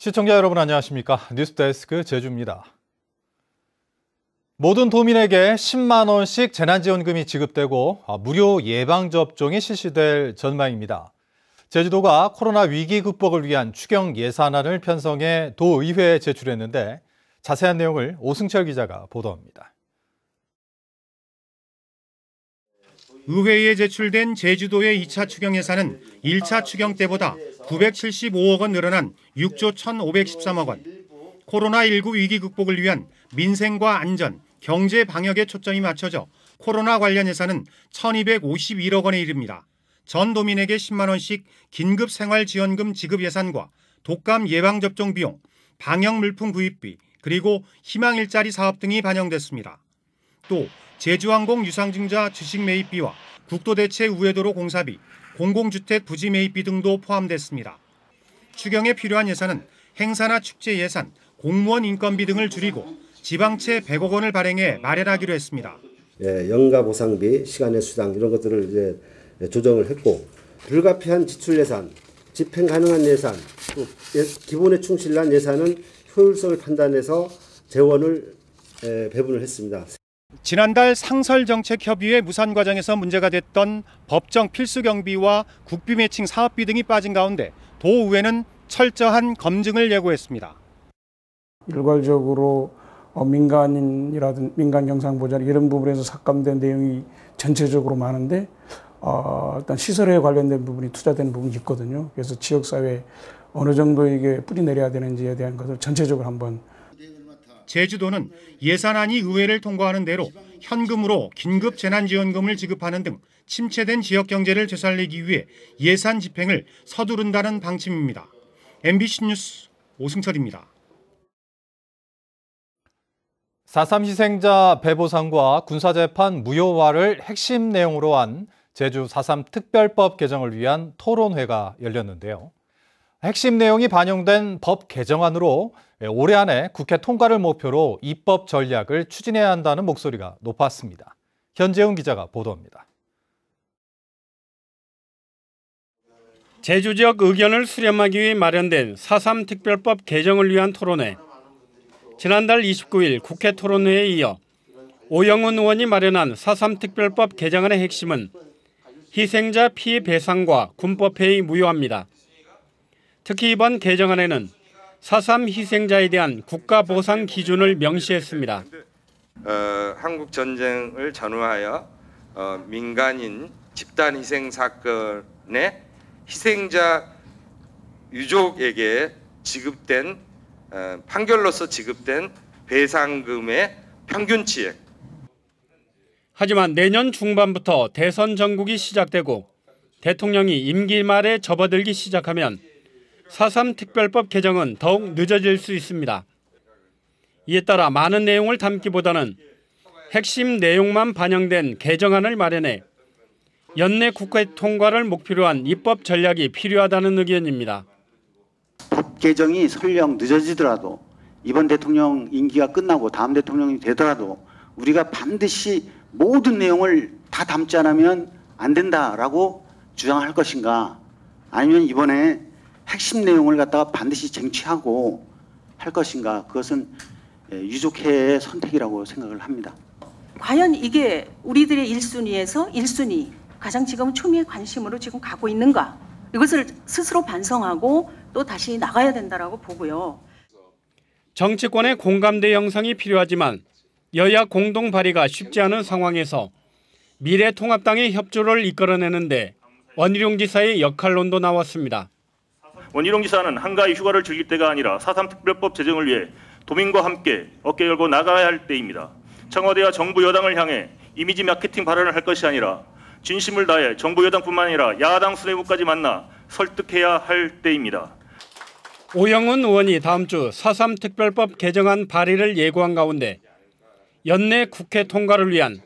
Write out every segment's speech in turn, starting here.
시청자 여러분 안녕하십니까? 뉴스데스크 제주입니다. 모든 도민에게 10만 원씩 재난지원금이 지급되고 무료 예방접종이 실시될 전망입니다. 제주도가 코로나 위기 극복을 위한 추경 예산안을 편성해 도의회에 제출했는데 자세한 내용을 오승철 기자가 보도합니다. 의회에 제출된 제주도의 2차 추경 예산은 1차 추경 때보다 975억 원 늘어난 6조 1,513억 원. 코로나19 위기 극복을 위한 민생과 안전, 경제 방역에 초점이 맞춰져 코로나 관련 예산은 1,251억 원에 이릅니다. 전 도민에게 10만 원씩 긴급 생활지원금 지급 예산과 독감 예방접종 비용, 방역 물품 구입비, 그리고 희망 일자리 사업 등이 반영됐습니다. 또 제주항공 유상증자 주식 매입비와 국도대체 우회도로 공사비, 공공주택 부지 매입비 등도 포함됐습니다. 추경에 필요한 예산은 행사나 축제 예산, 공무원 인건비 등을 줄이고 지방채 100억 원을 발행해 마련하기로 했습니다. 연가 보상비, 시간의 수당 이런 것들을 이제 조정을 했고 불가피한 지출 예산, 집행 가능한 예산, 또 기본에 충실한 예산은 효율성을 판단해서 재원을 배분을 했습니다. 지난달 상설정책협의회 무산 과정에서 문제가 됐던 법정 필수경비와 국비 매칭 사업비 등이 빠진 가운데 도의회는 철저한 검증을 예고했습니다. 일괄적으로 민간인이라든 민간 경상보장 이런 부분에서 삭감된 내용이 전체적으로 많은데 일단 시설에 관련된 부분이 투자된 부분이 있거든요. 그래서 지역사회에 어느 정도 이게 뿌리 내려야 되는지에 대한 것을 전체적으로 한번. 제주도는 예산안이 의회를 통과하는 대로 현금으로 긴급 재난지원금을 지급하는 등 침체된 지역 경제를 되살리기 위해 예산 집행을 서두른다는 방침입니다. MBC 뉴스 오승철입니다. 4.3 희생자 배보상과 군사재판 무효화를 핵심 내용으로 한 제주 4.3 특별법 개정을 위한 토론회가 열렸는데요. 핵심 내용이 반영된 법 개정안으로 올해 안에 국회 통과를 목표로 입법 전략을 추진해야 한다는 목소리가 높았습니다. 현재훈 기자가 보도합니다. 제주 지역 의견을 수렴하기 위해 마련된 4.3 특별법 개정을 위한 토론회. 지난달 29일 국회 토론회에 이어 오영훈 의원이 마련한 4.3 특별법 개정안의 핵심은 희생자 피해 배상과 군법회의 무효화입니다. 특히 이번 개정안에는 4.3 희생자에 대한 국가보상 기준을 명시했습니다. 한국 전쟁을 전후하여 민간인 집단 희생 사건의 희생자 유족에게 지급된 판결로서 지급된 배상금의 평균치액. 하지만 내년 중반부터 대선 전국이 시작되고 대통령이 임기 말에 접어들기 시작하면 4.3 특별법 개정은 더욱 늦어질 수 있습니다. 이에 따라 많은 내용을 담기보다는 핵심 내용만 반영된 개정안을 마련해 연내 국회 통과를 목표로 한 입법 전략이 필요하다는 의견입니다. 법 개정이 설령 늦어지더라도 이번 대통령 임기가 끝나고 다음 대통령이 되더라도 우리가 반드시 모든 내용을 다 담지 않으면 안 된다라고 주장할 것인가, 아니면 이번에 핵심 내용을 갖다가 반드시 쟁취하고 할 것인가, 그것은 유족회의 선택이라고 생각을 합니다. 과연 이게 우리들의 1순위에서 1순위, 가장 지금 초미의 관심으로 지금 가고 있는가, 이것을 스스로 반성하고 또 다시 나가야 된다라고 보고요. 정치권의 공감대 형성이 필요하지만 여야 공동 발의가 쉽지 않은 상황에서 미래통합당의 협조를 이끌어내는데 원희룡 지사의 역할론도 나왔습니다. 원희룡 지사는 한가위 휴가를 즐길 때가 아니라 4.3 특별법 제정을 위해 도민과 함께 어깨 열고 나가야 할 때입니다. 청와대와 정부 여당을 향해 이미지 마케팅 발언을 할 것이 아니라 진심을 다해 정부 여당뿐만 아니라 야당 수뇌부까지 만나 설득해야 할 때입니다. 오영훈 의원이 다음 주 4.3 특별법 개정안 발의를 예고한 가운데 연내 국회 통과를 위한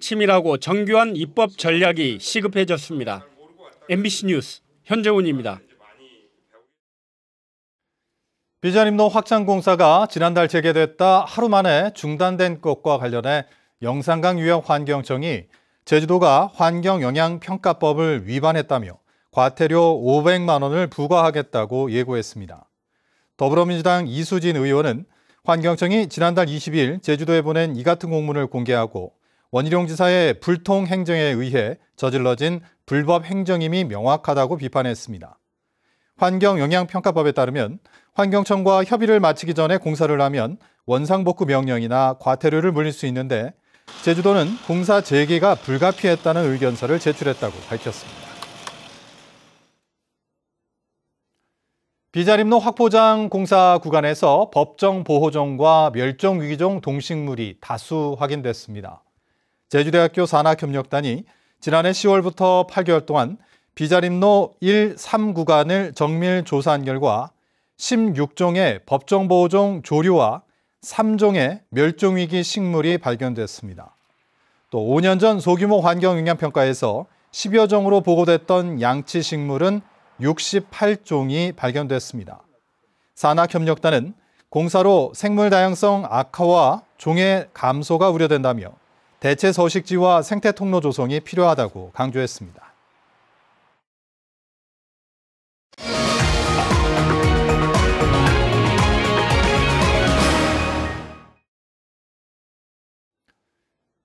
치밀하고 정교한 입법 전략이 시급해졌습니다. MBC 뉴스 현재훈입니다. 비자림로 확장 공사가 지난달 재개됐다 하루 만에 중단된 것과 관련해 영산강 유역환경청이 제주도가 환경영향평가법을 위반했다며 과태료 500만 원을 부과하겠다고 예고했습니다. 더불어민주당 이수진 의원은 환경청이 지난달 20일 제주도에 보낸 이 같은 공문을 공개하고 원희룡 지사의 불통 행정에 의해 저질러진 불법 행정임이 명확하다고 비판했습니다. 환경영향평가법에 따르면 환경청과 협의를 마치기 전에 공사를 하면 원상복구 명령이나 과태료를 물릴 수 있는데 제주도는 공사 재개가 불가피했다는 의견서를 제출했다고 밝혔습니다. 비자림로 확포장 공사 구간에서 법정 보호종과 멸종위기종 동식물이 다수 확인됐습니다. 제주대학교 산학협력단이 지난해 10월부터 8개월 동안 비자림로 1, 3 구간을 정밀 조사한 결과 16종의 법정보호종 조류와 3종의 멸종위기 식물이 발견됐습니다. 또 5년 전 소규모 환경영향평가에서 10여 종으로 보고됐던 양치식물은 68종이 발견됐습니다. 산학협력단은 공사로 생물 다양성 악화와 종의 감소가 우려된다며 대체 서식지와 생태 통로 조성이 필요하다고 강조했습니다.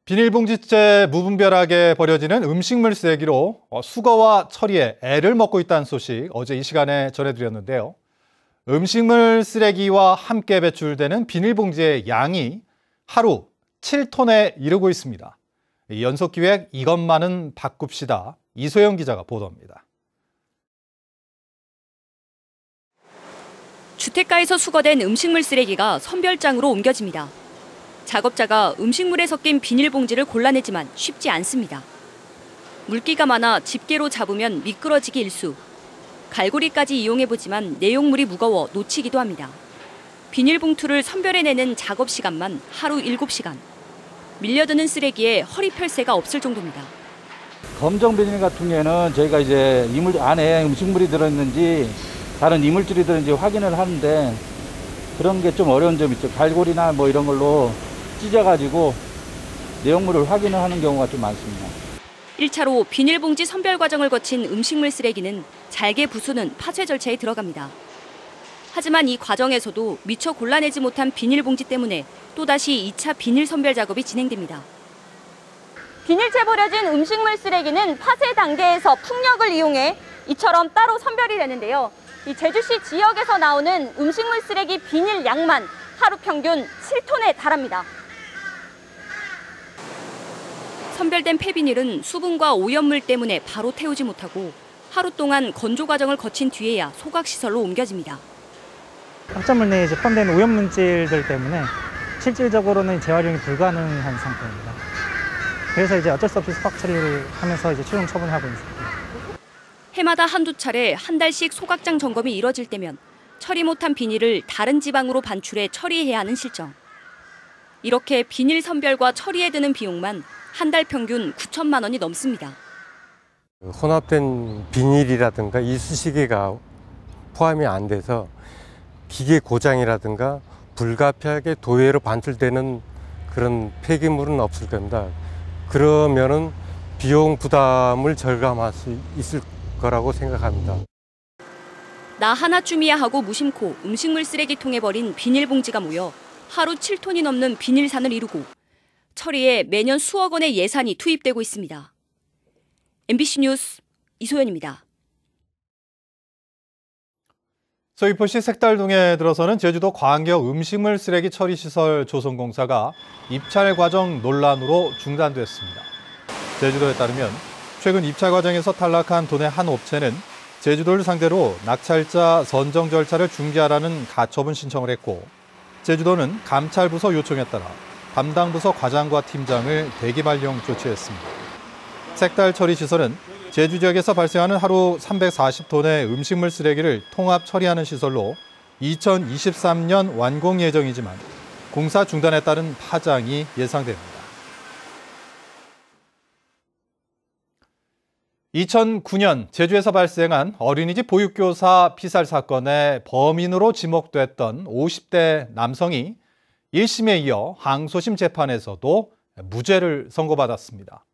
비닐봉지째 무분별하게 버려지는 음식물 쓰레기로 수거와 처리에 애를 먹고 있다는 소식 어제 이 시간에 전해드렸는데요. 음식물 쓰레기와 함께 배출되는 비닐봉지의 양이 하루 7톤에 이르고 있습니다. 연속기획 이것만은 바꿉시다. 이소영 기자가 보도합니다. 주택가에서 수거된 음식물 쓰레기가 선별장으로 옮겨집니다. 작업자가 음식물에 섞인 비닐봉지를 골라내지만 쉽지 않습니다. 물기가 많아 집게로 잡으면 미끄러지기 일쑤. 갈고리까지 이용해보지만 내용물이 무거워 놓치기도 합니다. 비닐봉투를 선별해내는 작업 시간만 하루 7시간. 밀려드는 쓰레기에 허리 펼 새가 없을 정도입니다. 검정 비닐 같은 경우에는 저희가 이제 이물 안에 음식물이 들어있는지 다른 이물질이 들어있는지 확인을 하는데 그런 게 좀 어려운 점이 있죠. 갈고리나 뭐 이런 걸로 찢어가지고 내용물을 확인을 하는 경우가 좀 많습니다. 1차로 비닐봉지 선별 과정을 거친 음식물 쓰레기는 잘게 부수는 파쇄 절차에 들어갑니다. 하지만 이 과정에서도 미처 골라내지 못한 비닐봉지 때문에 또다시 2차 비닐 선별 작업이 진행됩니다. 비닐채 버려진 음식물 쓰레기는 파쇄 단계에서 풍력을 이용해 이처럼 따로 선별이 되는데요. 이 제주시 지역에서 나오는 음식물 쓰레기 비닐 양만 하루 평균 7톤에 달합니다. 선별된 폐비닐은 수분과 오염물 때문에 바로 태우지 못하고 하루 동안 건조 과정을 거친 뒤에야 소각시설로 옮겨집니다. 확산물 내에 이제 포함된 오염물질들 때문에 실질적으로는 재활용이 불가능한 상태입니다. 그래서 이제 어쩔 수 없이 소각 처리를 하면서 이제 최종 처분하고 있습니다. 해마다 한두 차례 한 달씩 소각장 점검이 이뤄질 때면 처리 못한 비닐을 다른 지방으로 반출해 처리해야 하는 실정. 이렇게 비닐 선별과 처리에 드는 비용만 한 달 평균 9천만 원이 넘습니다. 혼합된 비닐이라든가 이쑤시개가 포함이 안 돼서 기계 고장이라든가 불가피하게 도외로 반출되는 그런 폐기물은 없을 겁니다. 그러면은 비용 부담을 절감할 수 있을 거라고 생각합니다. 나 하나쯤이야 하고 무심코 음식물 쓰레기통에 버린 비닐봉지가 모여 하루 7톤이 넘는 비닐산을 이루고 처리에 매년 수억 원의 예산이 투입되고 있습니다. MBC 뉴스 이소연입니다. 서귀포시 색달동에 들어서는 제주도 광역 음식물 쓰레기 처리 시설 조성 공사가 입찰 과정 논란으로 중단됐습니다. 제주도에 따르면 최근 입찰 과정에서 탈락한 도내 한 업체는 제주도를 상대로 낙찰자 선정 절차를 중지하라는 가처분 신청을 했고 제주도는 감찰부서 요청에 따라 담당 부서 과장과 팀장을 대기 발령 조치했습니다. 색달 처리 시설은 제주 지역에서 발생하는 하루 340톤의 음식물 쓰레기를 통합 처리하는 시설로 2023년 완공 예정이지만 공사 중단에 따른 파장이 예상됩니다. 2009년 제주에서 발생한 어린이집 보육교사 피살 사건의 범인으로 지목됐던 50대 남성이 1심에 이어 항소심 재판에서도 무죄를 선고받았습니다.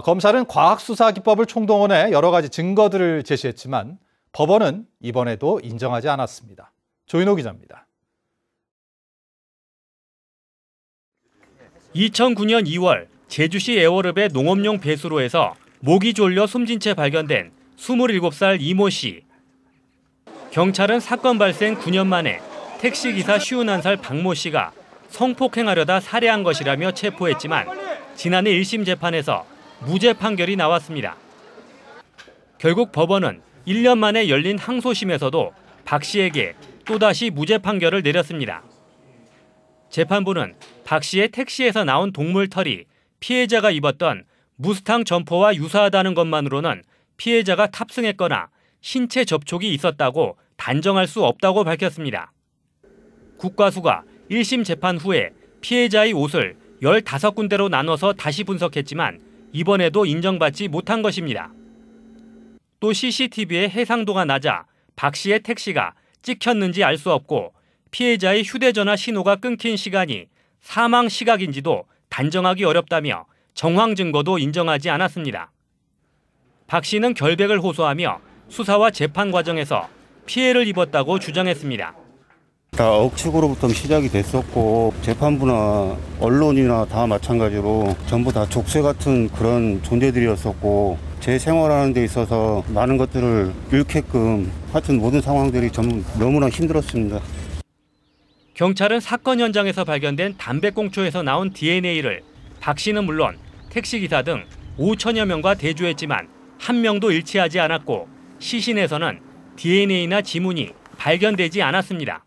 검찰은 과학수사기법을 총동원해 여러 가지 증거들을 제시했지만 법원은 이번에도 인정하지 않았습니다. 조인호 기자입니다. 2009년 2월 제주시 애월읍의 농업용 배수로에서 목이 졸려 숨진 채 발견된 27살 이모 씨. 경찰은 사건 발생 9년 만에 택시기사 51살 박모 씨가 성폭행하려다 살해한 것이라며 체포했지만 지난해 1심 재판에서 무죄 판결이 나왔습니다. 결국 법원은 1년 만에 열린 항소심에서도 박 씨에게 또다시 무죄 판결을 내렸습니다. 재판부는 박 씨의 택시에서 나온 동물 털이 피해자가 입었던 무스탕 점퍼와 유사하다는 것만으로는 피해자가 탑승했거나 신체 접촉이 있었다고 단정할 수 없다고 밝혔습니다. 국과수가 1심 재판 후에 피해자의 옷을 15군데로 나눠서 다시 분석했지만 이번에도 인정받지 못한 것입니다. 또 CCTV의 해상도가 낮아 박 씨의 택시가 찍혔는지 알 수 없고 피해자의 휴대전화 신호가 끊긴 시간이 사망 시각인지도 단정하기 어렵다며 정황 증거도 인정하지 않았습니다. 박 씨는 결백을 호소하며 수사와 재판 과정에서 피해를 입었다고 주장했습니다. 다 억측으로부터 시작이 됐었고 재판부나 언론이나 다 마찬가지로 전부 다 족쇄 같은 그런 존재들이었었고 제 생활하는 데 있어서 많은 것들을 잃게끔 하여튼 모든 상황들이 전부 너무나 힘들었습니다. 경찰은 사건 현장에서 발견된 담배꽁초에서 나온 DNA를 박 씨는 물론 택시기사 등 5천여 명과 대조했지만 한 명도 일치하지 않았고 시신에서는 DNA나 지문이 발견되지 않았습니다.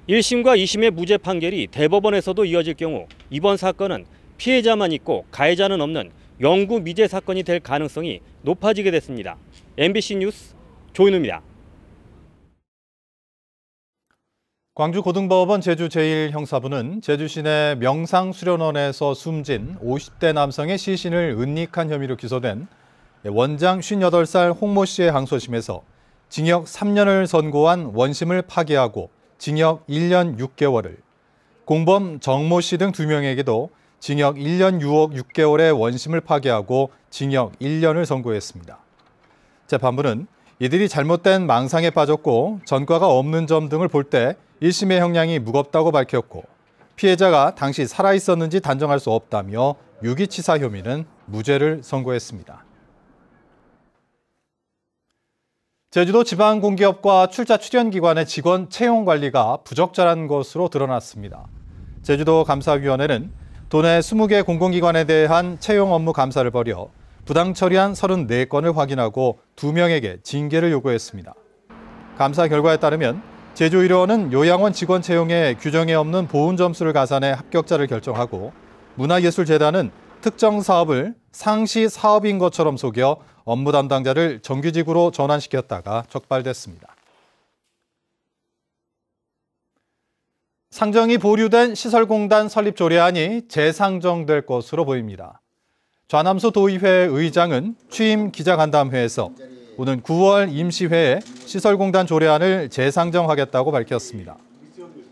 1심과 2심의 무죄 판결이 대법원에서도 이어질 경우 이번 사건은 피해자만 있고 가해자는 없는 영구 미제 사건이 될 가능성이 높아지게 됐습니다. MBC 뉴스 조인우입니다. 광주고등법원 제주 제1형사부는 제주 시내 명상수련원에서 숨진 50대 남성의 시신을 은닉한 혐의로 기소된 원장 58살 홍모 씨의 항소심에서 징역 3년을 선고한 원심을 파기하고 징역 1년 6개월을, 공범 정모 씨 등 2명에게도 징역 1년 6억 6개월의 원심을 파기하고 징역 1년을 선고했습니다. 재판부는 이들이 잘못된 망상에 빠졌고 전과가 없는 점 등을 볼 때 1심의 형량이 무겁다고 밝혔고 피해자가 당시 살아있었는지 단정할 수 없다며 유기치사 혐의는 무죄를 선고했습니다. 제주도 지방공기업과 출자 출연기관의 직원 채용 관리가 부적절한 것으로 드러났습니다. 제주도 감사위원회는 도내 20개 공공기관에 대한 채용 업무 감사를 벌여 부당 처리한 34건을 확인하고 2명에게 징계를 요구했습니다. 감사 결과에 따르면 제주의료원은 요양원 직원 채용에 규정에 없는 보훈 점수를 가산해 합격자를 결정하고 문화예술재단은 특정 사업을 상시 사업인 것처럼 속여 업무 담당자를 정규직으로 전환시켰다가 적발됐습니다. 상정이 보류된 시설공단 설립 조례안이 재상정될 것으로 보입니다. 좌남수 도의회 의장은 취임 기자간담회에서 오는 9월 임시회에 시설공단 조례안을 재상정하겠다고 밝혔습니다.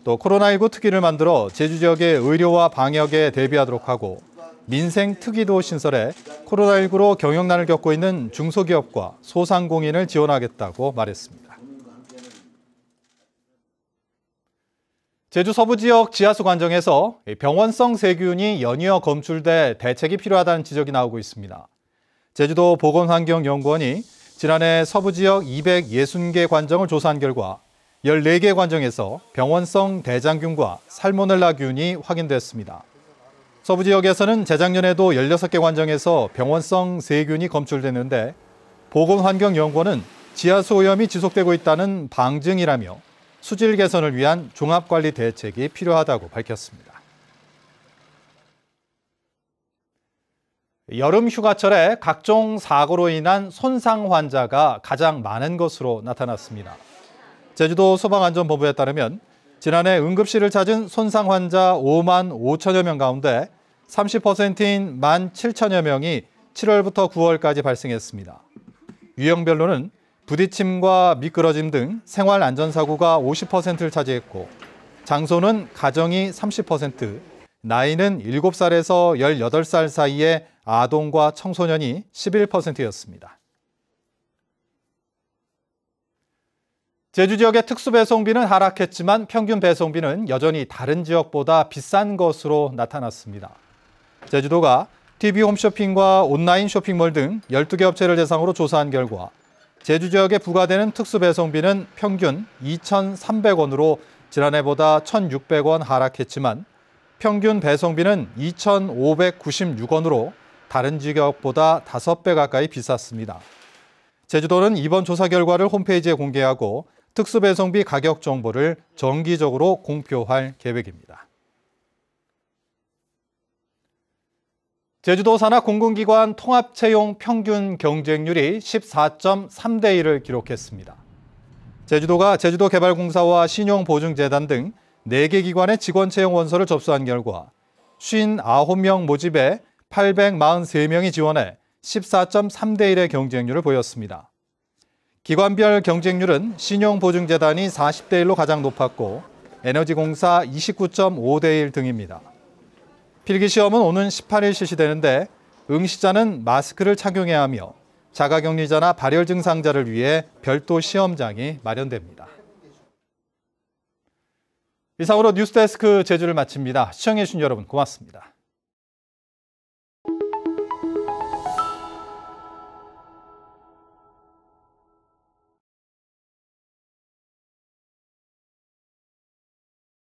또 코로나19 특위를 만들어 제주 지역의 의료와 방역에 대비하도록 하고 민생 특위도 신설해 코로나19로 경영난을 겪고 있는 중소기업과 소상공인을 지원하겠다고 말했습니다. 제주 서부 지역 지하수 관정에서 병원성 세균이 연이어 검출돼 대책이 필요하다는 지적이 나오고 있습니다. 제주도 보건환경연구원이 지난해 서부 지역 260개 관정을 조사한 결과 14개 관정에서 병원성 대장균과 살모넬라균이 확인됐습니다. 서부 지역에서는 재작년에도 16개 관정에서 병원성 세균이 검출됐는데 보건환경연구원은 지하수 오염이 지속되고 있다는 방증이라며 수질 개선을 위한 종합관리 대책이 필요하다고 밝혔습니다. 여름 휴가철에 각종 사고로 인한 손상 환자가 가장 많은 것으로 나타났습니다. 제주도 소방안전본부에 따르면 지난해 응급실을 찾은 손상 환자 5만 5천여 명 가운데 30%인 1만 7천여 명이 7월부터 9월까지 발생했습니다. 유형별로는 부딪힘과 미끄러짐 등 생활 안전사고가 50%를 차지했고 장소는 가정이 30%, 나이는 7살에서 18살 사이의 아동과 청소년이 11%였습니다. 제주 지역의 특수 배송비는 하락했지만 평균 배송비는 여전히 다른 지역보다 비싼 것으로 나타났습니다. 제주도가 TV 홈쇼핑과 온라인 쇼핑몰 등 12개 업체를 대상으로 조사한 결과 제주 지역에 부과되는 특수 배송비는 평균 2,300원으로 지난해보다 1,600원 하락했지만 평균 배송비는 2,596원으로 다른 지역보다 5배 가까이 비쌌습니다. 제주도는 이번 조사 결과를 홈페이지에 공개하고 특수배송비 가격 정보를 정기적으로 공표할 계획입니다. 제주도 산하 공공기관 통합채용 평균 경쟁률이 14.3대 1을 기록했습니다. 제주도가 제주도개발공사와 신용보증재단 등 4개 기관의 직원 채용 원서를 접수한 결과 59명 모집에 843명이 지원해 14.3대 1의 경쟁률을 보였습니다. 기관별 경쟁률은 신용보증재단이 40대 1로 가장 높았고 에너지공사 29.5대 1 등입니다. 필기시험은 오는 18일 실시되는데 응시자는 마스크를 착용해야 하며 자가격리자나 발열 증상자를 위해 별도 시험장이 마련됩니다. 이상으로 뉴스데스크 제주를 마칩니다. 시청해주신 여러분 고맙습니다.